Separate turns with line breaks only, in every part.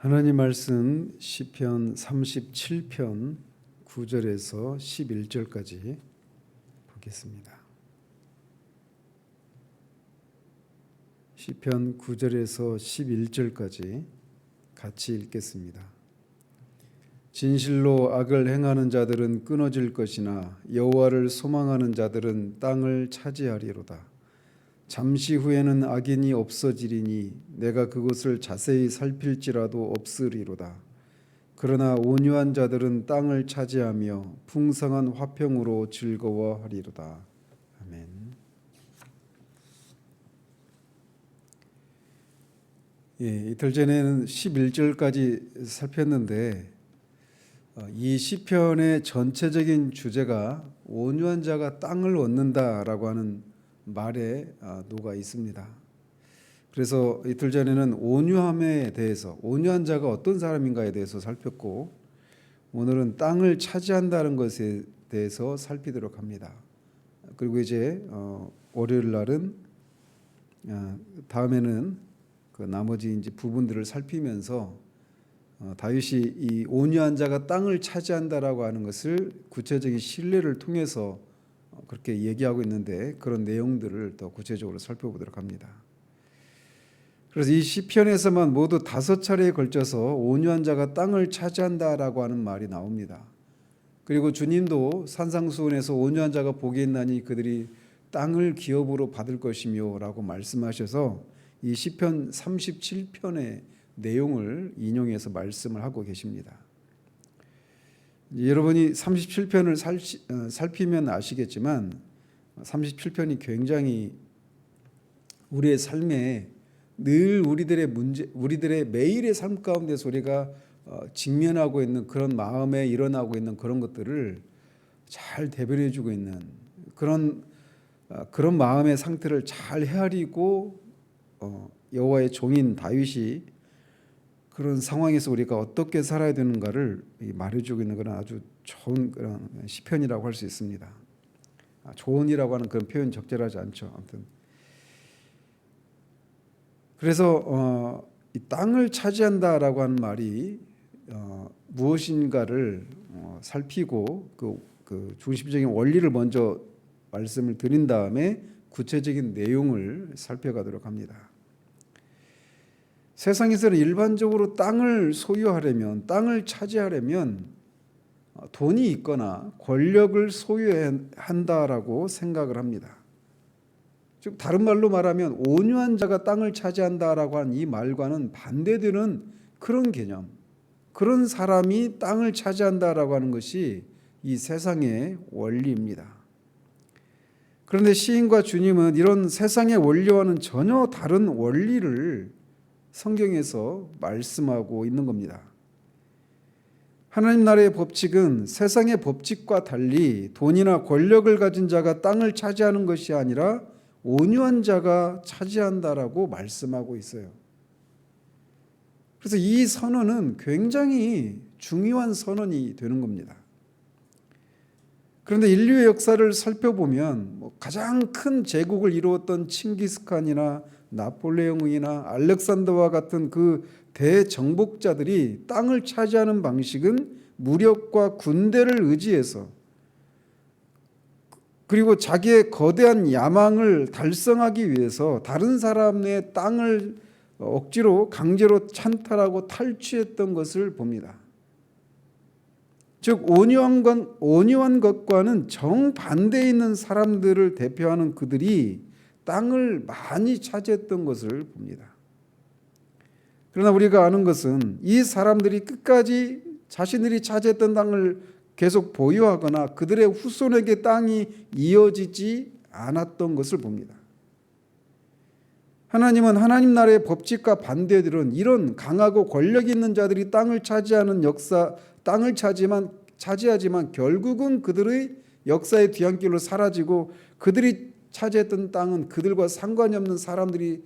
하나님 말씀 시편 37편 9절에서 11절까지 보겠습니다. 시편 9절에서 11절까지 같이 읽겠습니다. 진실로 악을 행하는 자들은 끊어질 것이나 여호와를 소망하는 자들은 땅을 차지하리로다. 잠시 후에는 악인이 없어지리니 내가 그것을 자세히 살필지라도 없으리로다. 그러나 온유한 자들은 땅을 차지하며 풍성한 화평으로 즐거워하리로다. 아멘. 이틀 전에는 11절까지 살폈는데 이 시편의 전체적인 주제가 온유한 자가 땅을 얻는다라고 하는 말에 녹아 있습니다. 그래서 이틀 전에는 온유함에 대해서, 온유한 자가 어떤 사람인가에 대해서 살폈고, 오늘은 땅을 차지한다는 것에 대해서 살피도록 합니다. 그리고 이제 월요일 날은 다음에는 그 나머지 이제 부분들을 살피면서 다윗이 이 온유한 자가 땅을 차지한다라고 하는 것을 구체적인 신뢰를 통해서 그렇게 얘기하고 있는데, 그런 내용들을 더 구체적으로 살펴보도록 합니다. 그래서 이 시편에서만 모두 5차례에 걸쳐서 온유한 자가 땅을 차지한다라고 하는 말이 나옵니다. 그리고 주님도 산상수훈에서 온유한 자가 복이 있나니 그들이 땅을 기업으로 받을 것이며 라고 말씀하셔서 이 시편 37편의 내용을 인용해서 말씀을 하고 계십니다. 여러분이 37편을 살피면 아시겠지만 37편이 굉장히 우리의 삶에 늘 우리들의 매일의 삶 가운데서 우리가 직면하고 있는 그런 마음에 일어나고 있는 그런 것들을 잘 대변해 주고 있는 그런 마음의 상태를 잘 헤아리고 여호와의 종인 다윗이 그런 상황에서 우리가 어떻게 살아야 되는가를 말해주고 있는 그런 아주 좋은 그런 시편이라고 할 수 있습니다. 좋은이라고 하는 그런 표현 적절하지 않죠. 아무튼 그래서 이 땅을 차지한다라고 하는 말이 무엇인가를 살피고 그 중심적인 원리를 먼저 말씀을 드린 다음에 구체적인 내용을 살펴가도록 합니다. 세상에서는 일반적으로 땅을 소유하려면, 땅을 차지하려면 돈이 있거나 권력을 소유한다라고 생각을 합니다. 즉 다른 말로 말하면 온유한 자가 땅을 차지한다라고 하는 이 말과는 반대되는 그런 개념, 그런 사람이 땅을 차지한다라고 하는 것이 이 세상의 원리입니다. 그런데 시인과 주님은 이런 세상의 원리와는 전혀 다른 원리를 성경에서 말씀하고 있는 겁니다. 하나님 나라의 법칙은 세상의 법칙과 달리 돈이나 권력을 가진 자가 땅을 차지하는 것이 아니라 온유한 자가 차지한다라고 말씀하고 있어요. 그래서 이 선언은 굉장히 중요한 선언이 되는 겁니다. 그런데 인류의 역사를 살펴보면 가장 큰 제국을 이루었던 칭기스칸이나 나폴레옹이나 알렉산더와 같은 그 대정복자들이 땅을 차지하는 방식은 무력과 군대를 의지해서, 그리고 자기의 거대한 야망을 달성하기 위해서 다른 사람의 땅을 억지로 강제로 찬탈하고 탈취했던 것을 봅니다. 즉 온유한 것과는 정반대에 있는 사람들을 대표하는 그들이 땅을 많이 차지했던 것을 봅니다. 그러나 우리가 아는 것은 이 사람들이 끝까지 자신들이 차지했던 땅을 계속 보유하거나 그들의 후손에게 땅이 이어지지 않았던 것을 봅니다. 하나님은 하나님 나라의 법칙과 반대들은 이런 강하고 권력 있는 자들이 땅을 차지하는 땅을 차지하지만 결국은 그들의 역사의 뒤안길로 사라지고 그들이 차지했던 땅은 그들과 상관이 없는 사람들이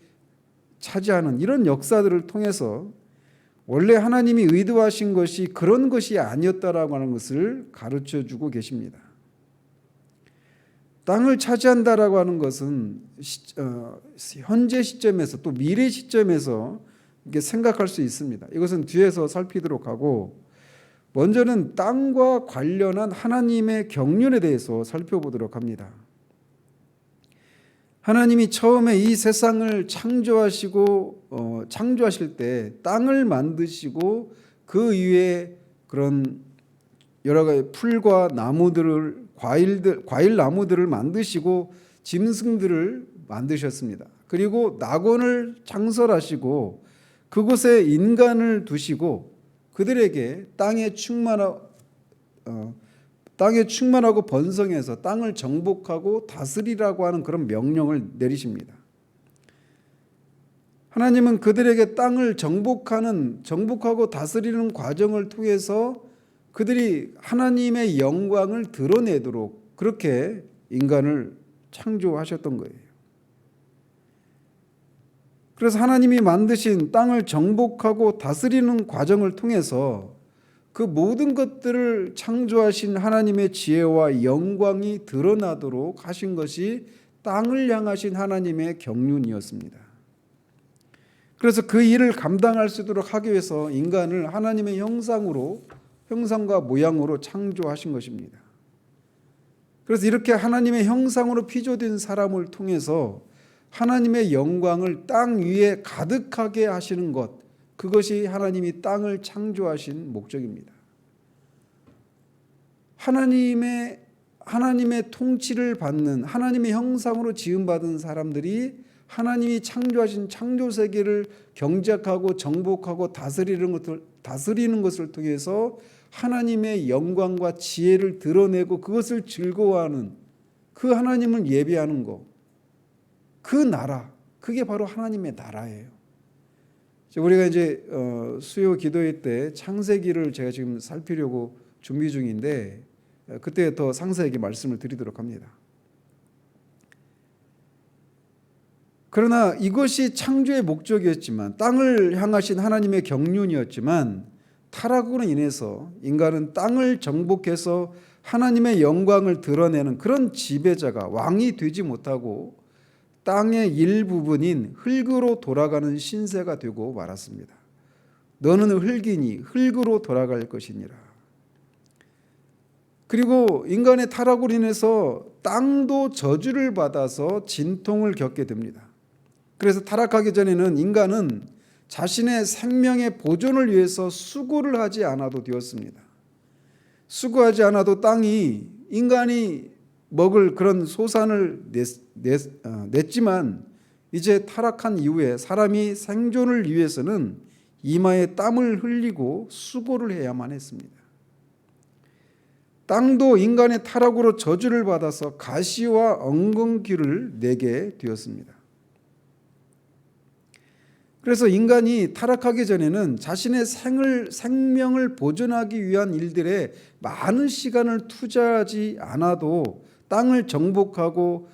차지하는 이런 역사들을 통해서 원래 하나님이 의도하신 것이 그런 것이 아니었다라고 하는 것을 가르쳐 주고 계십니다. 땅을 차지한다라고 하는 것은 현재 시점에서 또 미래 시점에서 이렇게 생각할 수 있습니다. 이것은 뒤에서 살피도록 하고 먼저는 땅과 관련한 하나님의 경륜에 대해서 살펴보도록 합니다. 하나님이 처음에 이 세상을 창조하실 때 땅을 만드시고 그 위에 그런 여러 가지 풀과 나무들을 과일 나무들을 만드시고 짐승들을 만드셨습니다. 그리고 낙원을 창설하시고 그곳에 인간을 두시고 그들에게 땅에 충만하고 번성해서 땅을 정복하고 다스리라고 하는 그런 명령을 내리십니다. 하나님은 그들에게 땅을 정복하고 다스리는 과정을 통해서 그들이 하나님의 영광을 드러내도록 그렇게 인간을 창조하셨던 거예요. 그래서 하나님이 만드신 땅을 정복하고 다스리는 과정을 통해서 그 모든 것들을 창조하신 하나님의 지혜와 영광이 드러나도록 하신 것이 땅을 향하신 하나님의 경륜이었습니다. 그래서 그 일을 감당할 수 있도록 하기 위해서 인간을 하나님의 형상과 모양으로 창조하신 것입니다. 그래서 이렇게 하나님의 형상으로 피조된 사람을 통해서 하나님의 영광을 땅 위에 가득하게 하시는 것, 그것이 하나님이 땅을 창조하신 목적입니다. 하나님의 통치를 받는 하나님의 형상으로 지음받은 사람들이 하나님이 창조하신 창조세계를 경작하고 정복하고 다스리는 것을 통해서 하나님의 영광과 지혜를 드러내고 그것을 즐거워하는 그 하나님을 예배하는 것, 그 나라, 그게 바로 하나님의 나라예요. 우리가 이제 수요 기도회 때 창세기를 제가 지금 살피려고 준비 중인데 그때 더 상세하게 말씀을 드리도록 합니다. 그러나 이것이 창조의 목적이었지만 땅을 향하신 하나님의 경륜이었지만 타락으로 인해서 인간은 땅을 정복해서 하나님의 영광을 드러내는 그런 지배자가 왕이 되지 못하고 땅의 일부분인 흙으로 돌아가는 신세가 되고 말았습니다. 너는 흙이니 흙으로 돌아갈 것이니라. 그리고 인간의 타락으로 인해서 땅도 저주를 받아서 진통을 겪게 됩니다. 그래서 타락하기 전에는 인간은 자신의 생명의 보존을 위해서 수고를 하지 않아도 되었습니다. 수고하지 않아도 땅이 인간이 먹을 그런 소산을 냈지만 이제 타락한 이후에 사람이 생존을 위해서는 이마에 땀을 흘리고 수고를 해야만 했습니다. 땅도 인간의 타락으로 저주를 받아서 가시와 엉겅퀴를 내게 되었습니다. 그래서 인간이 타락하기 전에는 자신의 생명을 보존하기 위한 일들에 많은 시간을 투자하지 않아도 땅을 정복하고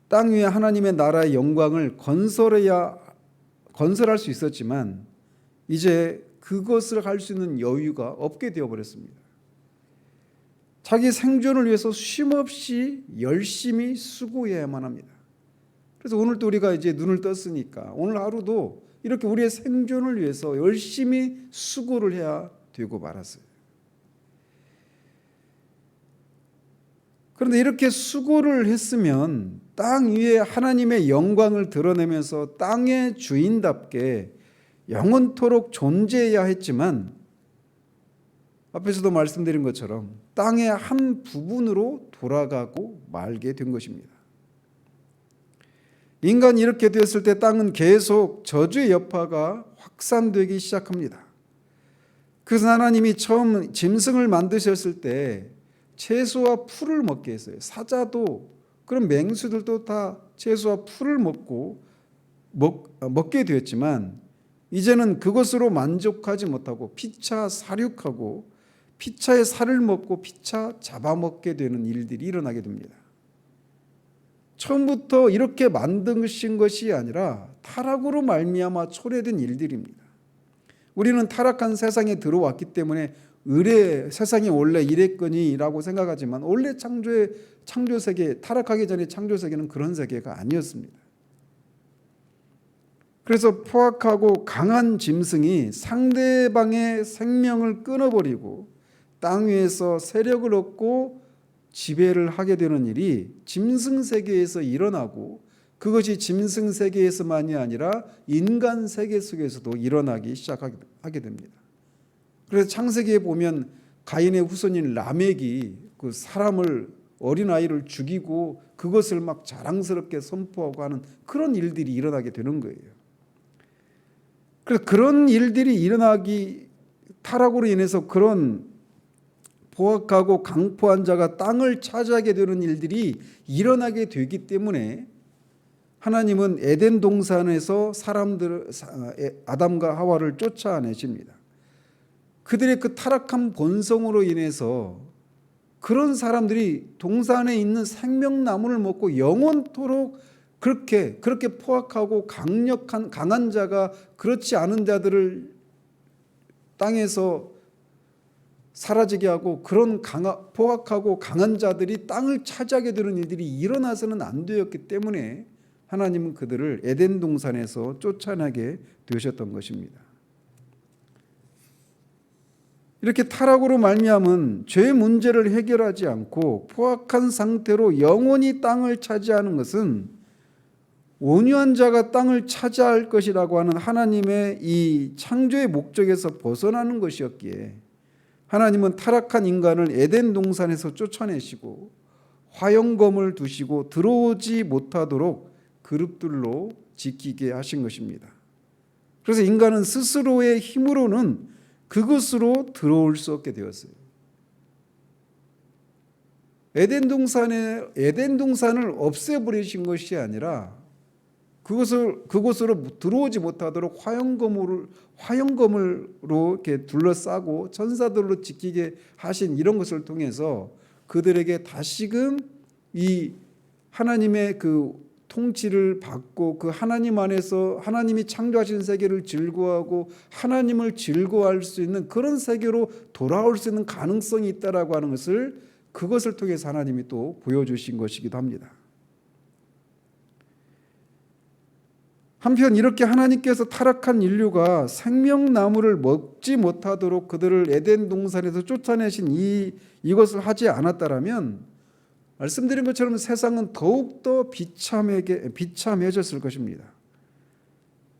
땅 위에 하나님의 나라의 영광을 건설할 수 있었지만 이제 그것을 할 수 있는 여유가 없게 되어버렸습니다. 자기 생존을 위해서 쉼없이 열심히 수고해야만 합니다. 그래서 오늘도 우리가 이제 눈을 떴으니까 오늘 하루도 이렇게 우리의 생존을 위해서 열심히 수고를 해야 되고 말았어요. 그런데 이렇게 수고를 했으면 땅 위에 하나님의 영광을 드러내면서 땅의 주인답게 영원토록 존재해야 했지만 앞에서도 말씀드린 것처럼 땅의 한 부분으로 돌아가고 말게 된 것입니다. 인간이 이렇게 되었을 때 땅은 계속 저주의 여파가 확산되기 시작합니다. 그래서 하나님이 처음 짐승을 만드셨을 때 채소와 풀을 먹게 했어요. 사자도 그런 맹수들도 다 채소와 풀을 먹게 되었지만 이제는 그것으로 만족하지 못하고 피차 사륙하고 피차의 살을 먹고 피차 잡아먹게 되는 일들이 일어나게 됩니다. 처음부터 이렇게 만드신 것이 아니라 타락으로 말미암아 초래된 일들입니다. 우리는 타락한 세상에 들어왔기 때문에 세상이 원래 이랬거니라고 생각하지만 원래 창조세계, 타락하기 전에 창조세계는 그런 세계가 아니었습니다. 그래서 포악하고 강한 짐승이 상대방의 생명을 끊어버리고 땅 위에서 세력을 얻고 지배를 하게 되는 일이 짐승 세계에서 일어나고, 그것이 짐승 세계에서만이 아니라 인간 세계 속에서도 일어나기 시작하게 됩니다. 그래서 창세기에 보면 가인의 후손인 라멕이 그 사람을, 어린아이를 죽이고 그것을 막 자랑스럽게 선포하고 하는 그런 일들이 일어나게 되는 거예요. 그래서 그런 일들이 일어나기, 타락으로 인해서 그런 포악하고 강포한 자가 땅을 차지하게 되는 일들이 일어나게 되기 때문에 하나님은 에덴 동산에서 아담과 하와를 쫓아내십니다. 그들의 그 타락한 본성으로 인해서 그런 사람들이 동산에 있는 생명나무를 먹고 영원토록 그렇게 포악하고 강한 자가 그렇지 않은 자들을 땅에서 사라지게 하고, 그런 포악하고 강한 자들이 땅을 차지하게 되는 일들이 일어나서는 안 되었기 때문에 하나님은 그들을 에덴 동산에서 쫓아내게 되셨던 것입니다. 이렇게 타락으로 말미암은 죄 문제를 해결하지 않고 포악한 상태로 영원히 땅을 차지하는 것은 온유한 자가 땅을 차지할 것이라고 하는 하나님의 이 창조의 목적에서 벗어나는 것이었기에 하나님은 타락한 인간을 에덴 동산에서 쫓아내시고 화영검을 두시고 들어오지 못하도록 그룹들로 지키게 하신 것입니다. 그래서 인간은 스스로의 힘으로는 그곳으로 들어올 수 없게 되었어요. 에덴 동산을 없애버리신 것이 아니라 그곳으로 들어오지 못하도록 화영검으로 이렇게 둘러싸고 천사들로 지키게 하신 이런 것을 통해서 그들에게 다시금 이 하나님의 그 통치를 받고 그 하나님 안에서 하나님이 창조하신 세계를 즐거워하고 하나님을 즐거워할 수 있는 그런 세계로 돌아올 수 있는 가능성이 있다라고 하는 것을, 그것을 통해서 하나님이 또 보여주신 것이기도 합니다. 한편 이렇게 하나님께서 타락한 인류가 생명나무를 먹지 못하도록 그들을 에덴 동산에서 쫓아내신 이것을 하지 않았다라면 말씀드린 것처럼 세상은 더욱더 비참해졌을 것입니다.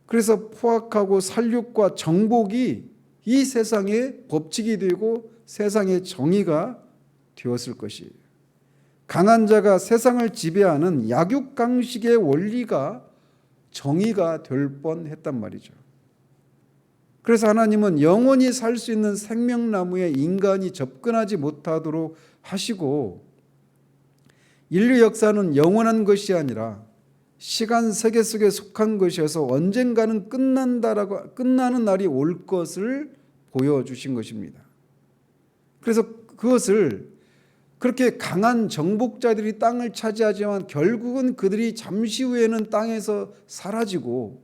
그래서 포악하고 살육과 정복이 이 세상의 법칙이 되고 세상의 정의가 되었을 것이에요. 강한 자가 세상을 지배하는 약육강식의 원리가 정의가 될 뻔했단 말이죠. 그래서 하나님은 영원히 살 수 있는 생명나무에 인간이 접근하지 못하도록 하시고, 인류 역사는 영원한 것이 아니라 시간 세계 속에 속한 것이어서 언젠가는 끝나는 날이 올 것을 보여주신 것입니다. 그래서 그것을, 그렇게 강한 정복자들이 땅을 차지하지만 결국은 그들이 잠시 후에는 땅에서 사라지고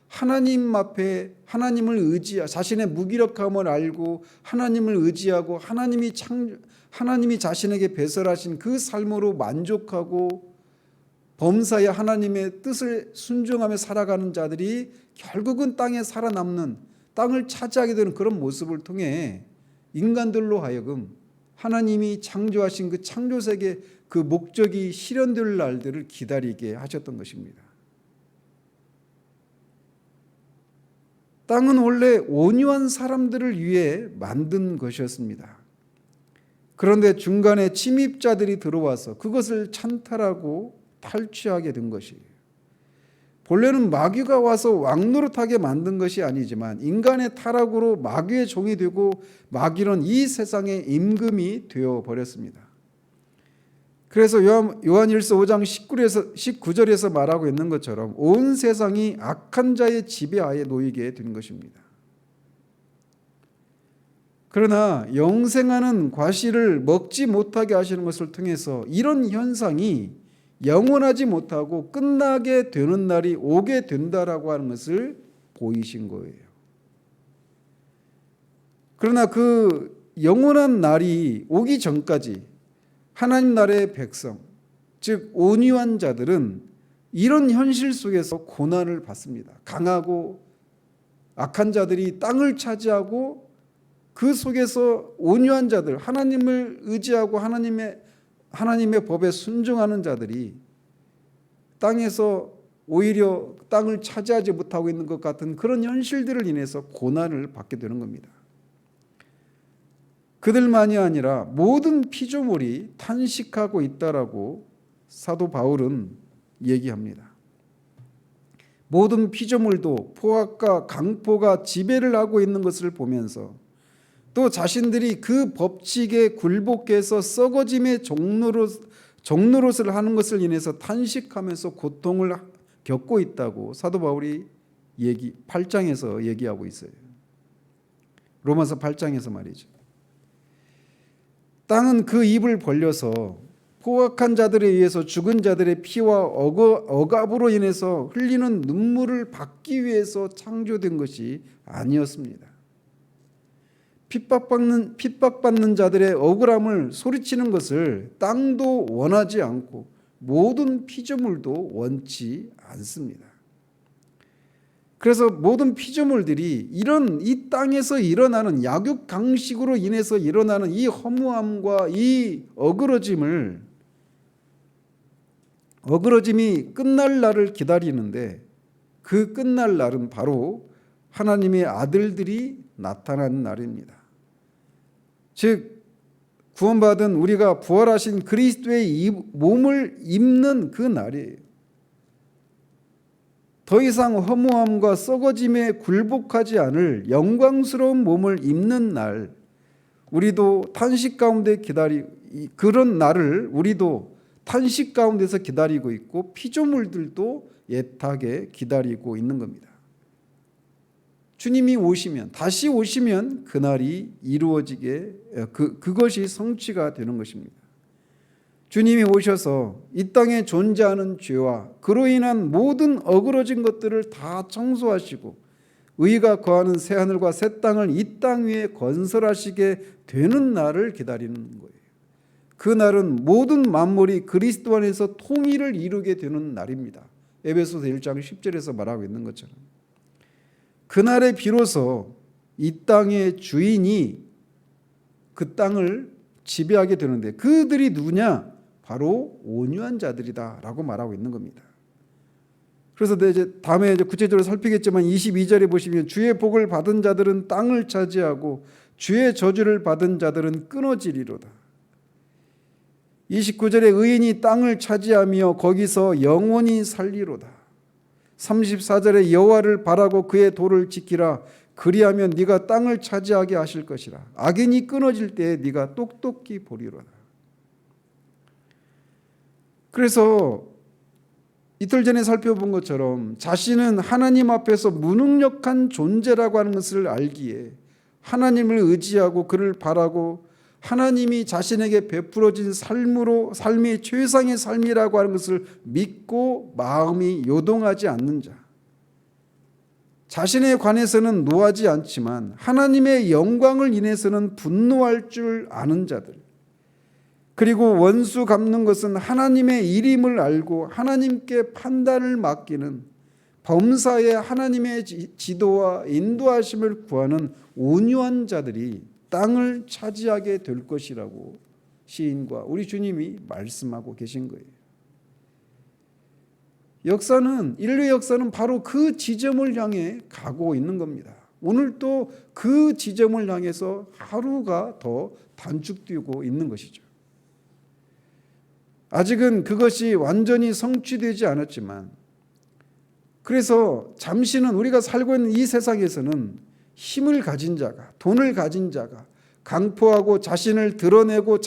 하나님 앞에 하나님을 자신의 무기력함을 알고 하나님을 의지하고 하나님이 자신에게 배설하신 그 삶으로 만족하고 범사에 하나님의 뜻을 순종하며 살아가는 자들이 결국은 땅에 살아남는, 땅을 차지하게 되는 그런 모습을 통해 인간들로 하여금 하나님이 창조하신 그 창조세계 그 목적이 실현될 날들을 기다리게 하셨던 것입니다. 땅은 원래 온유한 사람들을 위해 만든 것이었습니다. 그런데 중간에 침입자들이 들어와서 그것을 찬탈하고 탈취하게 된 것이에요. 본래는 마귀가 와서 왕노릇하게 만든 것이 아니지만 인간의 타락으로 마귀의 종이 되고 마귀는 이 세상의 임금이 되어버렸습니다. 그래서 요한일서 5장 19절에서 말하고 있는 것처럼 온 세상이 악한 자의 지배하에 놓이게 된 것입니다. 그러나 영생하는 과실을 먹지 못하게 하시는 것을 통해서 이런 현상이 영원하지 못하고 끝나게 되는 날이 오게 된다라고 하는 것을 보이신 거예요. 그러나 그 영원한 날이 오기 전까지 하나님 나라의 백성, 즉 온유한 자들은 이런 현실 속에서 고난을 받습니다. 강하고 악한 자들이 땅을 차지하고 그 속에서 온유한 자들, 하나님을 의지하고 하나님의 법에 순종하는 자들이 땅에서 오히려 땅을 차지하지 못하고 있는 것 같은 그런 현실들을 인해서 고난을 받게 되는 겁니다. 그들만이 아니라 모든 피조물이 탄식하고 있다라고 사도 바울은 얘기합니다. 모든 피조물도 포악과 강포가 지배를 하고 있는 것을 보면서 또 자신들이 그 법칙에 굴복해서 썩어짐의 종노릇을 하는 것을 인해서 탄식하면서 고통을 겪고 있다고 사도 바울이 8장에서 얘기하고 있어요. 로마서 8장에서 말이죠. 땅은 그 입을 벌려서 포악한 자들에 의해서 죽은 자들의 피와 억압으로 인해서 흘리는 눈물을 받기 위해서 창조된 것이 아니었습니다. 핍박받는 자들의 억울함을 소리치는 것을 땅도 원하지 않고 모든 피조물도 원치 않습니다. 그래서 모든 피조물들이 이 땅에서 일어나는 약육강식으로 인해서 일어나는 이 허무함과 이 어그러짐이 끝날 날을 기다리는데 그 끝날 날은 바로 하나님의 아들들이 나타나는 날입니다. 즉 구원받은 우리가 부활하신 그리스도의 몸을 입는 그 날이에요. 더 이상 허무함과 썩어짐에 굴복하지 않을 영광스러운 몸을 입는 날, 우리도 탄식 가운데 그런 날을 우리도 탄식 가운데서 기다리고 있고 피조물들도 애타게 기다리고 있는 겁니다. 주님이 다시 오시면 그날이 그것이 성취가 되는 것입니다. 주님이 오셔서 이 땅에 존재하는 죄와 그로 인한 모든 어그러진 것들을 다 청소하시고 의가 거하는 새하늘과 새 땅을 이 땅 위에 건설하시게 되는 날을 기다리는 거예요. 그 날은 모든 만물이 그리스도 안에서 통일을 이루게 되는 날입니다. 에베소서 1장 10절에서 말하고 있는 것처럼 그날에 비로소 이 땅의 주인이 그 땅을 지배하게 되는데 그들이 누구냐? 바로 온유한 자들이다라고 말하고 있는 겁니다. 그래서 다음에 구체적으로 살피겠지만 22절에 보시면 주의 복을 받은 자들은 땅을 차지하고 주의 저주를 받은 자들은 끊어지리로다. 29절에 의인이 땅을 차지하며 거기서 영원히 살리로다. 34절에 여호와를 바라고 그의 도를 지키라. 그리하면 네가 땅을 차지하게 하실 것이라. 악인이 끊어질 때에 네가 똑똑히 보리로다. 그래서 이틀 전에 살펴본 것처럼 자신은 하나님 앞에서 무능력한 존재라고 하는 것을 알기에 하나님을 의지하고 그를 바라고 하나님이 자신에게 베풀어진 삶이 최상의 삶이라고 하는 것을 믿고 마음이 요동하지 않는 자, 자신에 관해서는 노하지 않지만 하나님의 영광을 인해서는 분노할 줄 아는 자들, 그리고 원수 갚는 것은 하나님의 일임을 알고 하나님께 판단을 맡기는 범사에 하나님의 지도와 인도하심을 구하는 온유한 자들이 땅을 차지하게 될 것이라고 시인과 우리 주님이 말씀하고 계신 거예요. 인류의 역사는 바로 그 지점을 향해 가고 있는 겁니다. 오늘도 그 지점을 향해서 하루가 더 단축되고 있는 것이죠. 아직은 그것이 완전히 성취되지 않았지만, 그래서 잠시는 우리가 살고 있는 이 세상에서는 힘을 가진 자가, 돈을 가진 자가, 강포하고 자신을 드러내고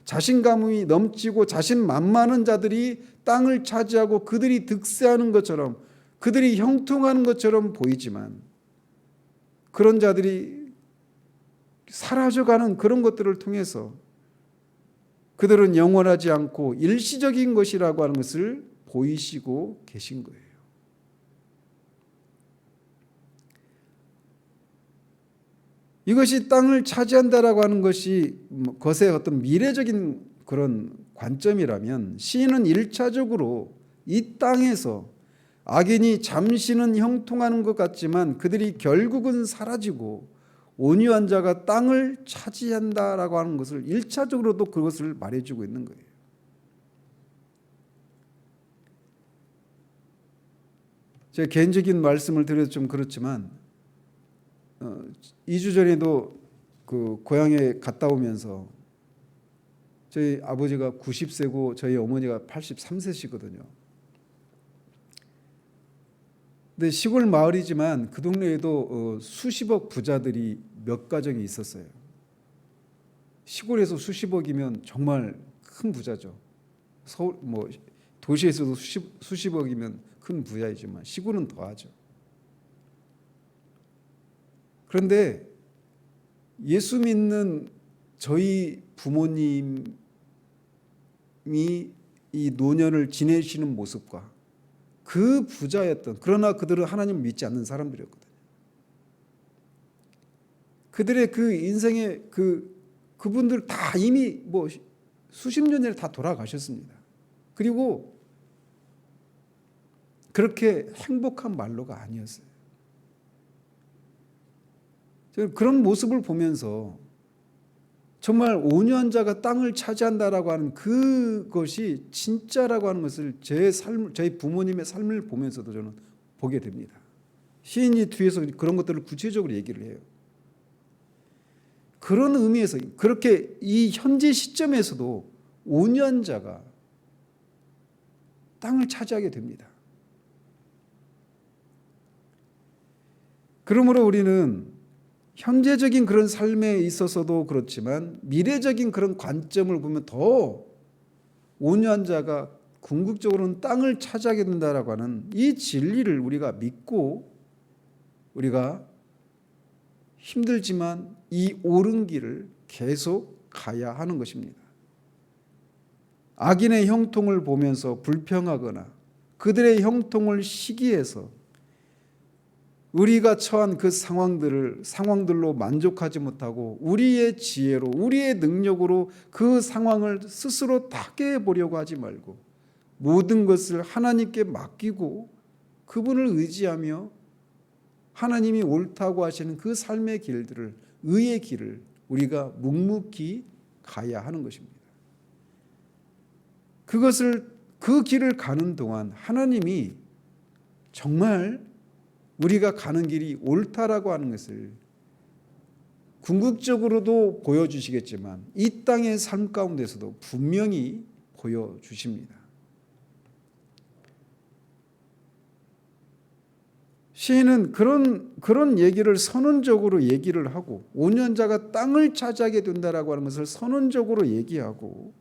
자신감이 넘치고 자신만만한 자들이 땅을 차지하고 그들이 득세하는 것처럼, 그들이 형통하는 것처럼 보이지만, 그런 자들이 사라져가는 그런 것들을 통해서 그들은 영원하지 않고 일시적인 것이라고 하는 것을 보이시고 계신 거예요. 이것이 땅을 차지한다라고 하는 것이 것의 어떤 미래적인 그런 관점이라면 시인은 1차적으로 이 땅에서 악인이 잠시는 형통하는 것 같지만 그들이 결국은 사라지고 온유한 자가 땅을 차지한다라고 하는 것을 1차적으로도 그것을 말해주고 있는 거예요. 제 개인적인 말씀을 드려도 좀 그렇지만 2주 전에도 그 고향에 갔다 오면서 저희 아버지가 90세고 저희 어머니가 83세시거든요. 근데 시골 마을이지만 그 동네에도 수십억 부자들이 몇 가정이 있었어요. 시골에서 수십억이면 정말 큰 부자죠. 서울 뭐 도시에서도 수십억이면 큰 부자이지만 시골은 더하죠. 그런데 예수 믿는 저희 부모님이 이 노년을 지내시는 모습과 그 부자였던, 그러나 그들은 하나님을 믿지 않는 사람들이었거든요. 그들의 그 인생의 그분들 다 이미 뭐 수십 년 전에 다 돌아가셨습니다. 그리고 그렇게 행복한 말로가 아니었어요. 저는 그런 모습을 보면서 정말 온유한 자가 땅을 차지한다라고 하는 그것이 진짜라고 하는 것을 저희 부모님의 삶을 보면서도 저는 보게 됩니다. 시인이 뒤에서 그런 것들을 구체적으로 얘기를 해요. 그런 의미에서 그렇게 이 현재 시점에서도 온유한 자가 땅을 차지하게 됩니다. 그러므로 우리는 현재적인 그런 삶에 있어서도 그렇지만 미래적인 그런 관점을 보면 더 온유한 자가 궁극적으로는 땅을 차지하게 된다라고 하는 이 진리를 우리가 믿고 우리가 힘들지만 이 옳은 길을 계속 가야 하는 것입니다. 악인의 형통을 보면서 불평하거나 그들의 형통을 시기해서 우리가 처한 그 상황들로 만족하지 못하고 우리의 지혜로 우리의 능력으로 그 상황을 스스로 타개해 보려고 하지 말고 모든 것을 하나님께 맡기고 그분을 의지하며 하나님이 옳다고 하시는 그 삶의 길들을, 의의 길을 우리가 묵묵히 가야 하는 것입니다. 그 길을 가는 동안 하나님이 정말 우리가 가는 길이 옳다라고 하는 것을 궁극적으로도 보여주시겠지만 이 땅의 삶 가운데서도 분명히 보여주십니다. 시인은 그런 얘기를 선언적으로 얘기를 하고 온유한 자가 땅을 차지하게 된다라고 하는 것을 선언적으로 얘기하고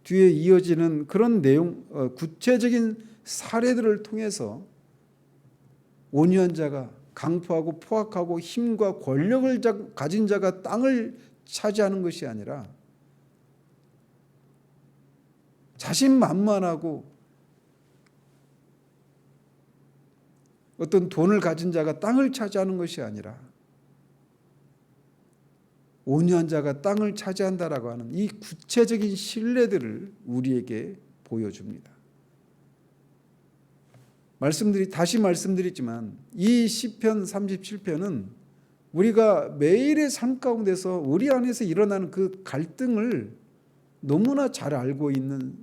뒤에 이어지는 그런 내용, 구체적인 사례들을 통해서 온유한 자가 강포하고 포악하고 힘과 권력을 가진 자가 땅을 차지하는 것이 아니라 자신만만하고 어떤 돈을 가진 자가 땅을 차지하는 것이 아니라 온유한 자가 땅을 차지한다라고 하는 이 구체적인 신뢰들을 우리에게 보여줍니다. 다시 말씀드리지만 이 시편 37편은 우리가 매일의 삶 가운데서 우리 안에서 일어나는 그 갈등을 너무나 잘 알고 있는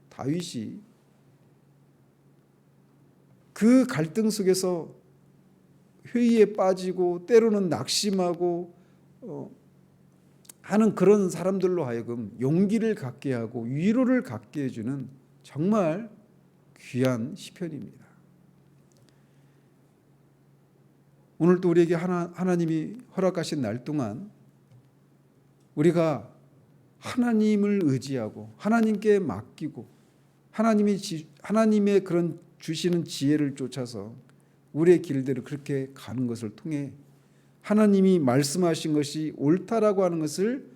다윗이 그 갈등 속에서 회의에 빠지고 때로는 낙심하고 하는 그런 사람들로 하여금 용기를 갖게 하고 위로를 갖게 해주는 정말 귀한 시편입니다. 오늘도 우리에게 하나님이 허락하신 날 동안 우리가 하나님을 의지하고 하나님께 맡기고 하나님의 그런 주시는 지혜를 쫓아서 우리의 길들을 그렇게 가는 것을 통해 하나님이 말씀하신 것이 옳다라고 하는 것을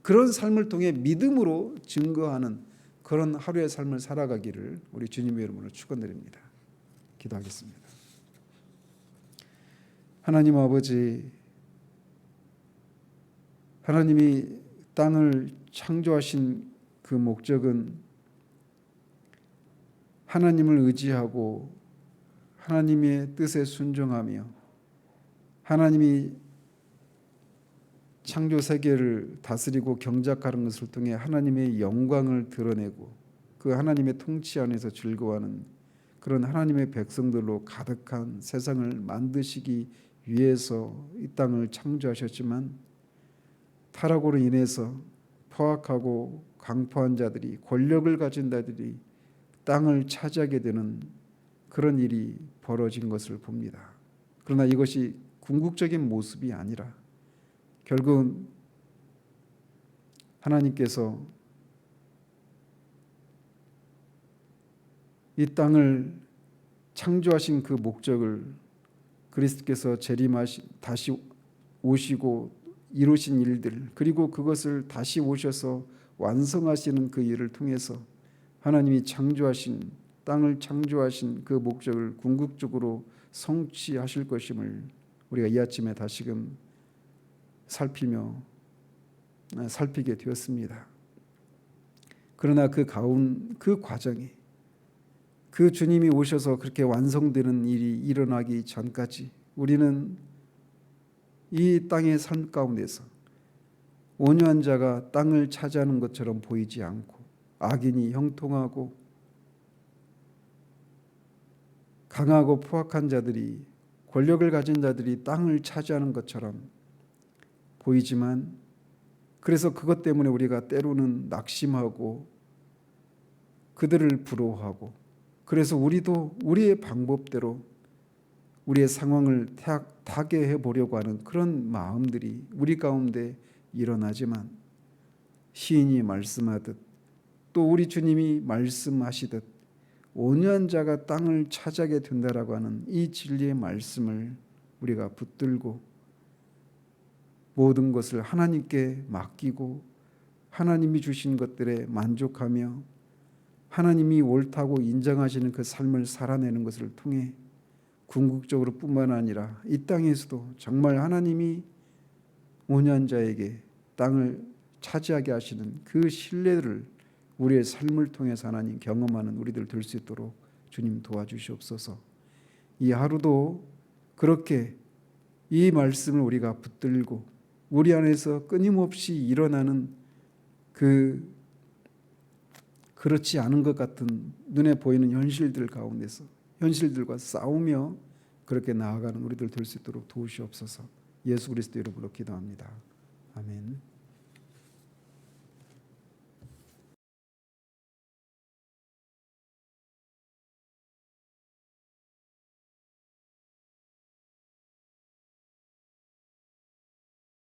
그런 삶을 통해 믿음으로 증거하는 그런 하루의 삶을 살아가기를 우리 주님의 이름으로 축원드립니다. 기도하겠습니다. 하나님 아버지, 하나님이 땅을 창조하신 그 목적은 하나님을 의지하고 하나님의 뜻에 순종하며 하나님이 창조 세계를 다스리고 경작하는 것을 통해 하나님의 영광을 드러내고 그 하나님의 통치 안에서 즐거워하는 그런 하나님의 백성들로 가득한 세상을 만드시기 위해서 이 땅을 창조하셨지만 타락으로 인해서 포악하고 강포한 자들이 권력을 가진 자들이 땅을 차지하게 되는 그런 일이 벌어진 것을 봅니다. 그러나 이것이 궁극적인 모습이 아니라 결국은 하나님께서 이 땅을 창조하신 그 목적을 그리스도께서 다시 오시고 이루신 일들 그리고 그것을 다시 오셔서 완성하시는 그 일을 통해서 하나님이 창조하신 땅을 창조하신 그 목적을 궁극적으로 성취하실 것임을 우리가 이 아침에 다시금 살피게 되었습니다. 그러나 그 과정이 그 주님이 오셔서 그렇게 완성되는 일이 일어나기 전까지 우리는 이 땅의 삶 가운데서 온유한 자가 땅을 차지하는 것처럼 보이지 않고 악인이 형통하고 강하고 포악한 자들이 권력을 가진 자들이 땅을 차지하는 것처럼 보이지만 그래서 그것 때문에 우리가 때로는 낙심하고 그들을 부러워하고 그래서 우리도 우리의 방법대로 우리의 상황을 타개해 보려고 하는 그런 마음들이 우리 가운데 일어나지만 시인이 말씀하듯 또 우리 주님이 말씀하시듯 온유한 자가 땅을 차지하게 된다라고 하는 이 진리의 말씀을 우리가 붙들고 모든 것을 하나님께 맡기고 하나님이 주신 것들에 만족하며 하나님이 옳다고 인정하시는 그 삶을 살아내는 것을 통해 궁극적으로 뿐만 아니라 이 땅에서도 정말 하나님이 온유한 자에게 땅을 차지하게 하시는 그 신뢰를 우리의 삶을 통해서 하나님 경험하는 우리들 될 수 있도록 주님 도와주시옵소서. 이 하루도 그렇게 이 말씀을 우리가 붙들고 우리 안에서 끊임없이 일어나는 그렇지 않은 것 같은 눈에 보이는 현실들 가운데서 현실들과 싸우며 그렇게 나아가는 우리들 될 수 있도록 도우시옵소서. 예수 그리스도 이름으로 기도합니다. 아멘.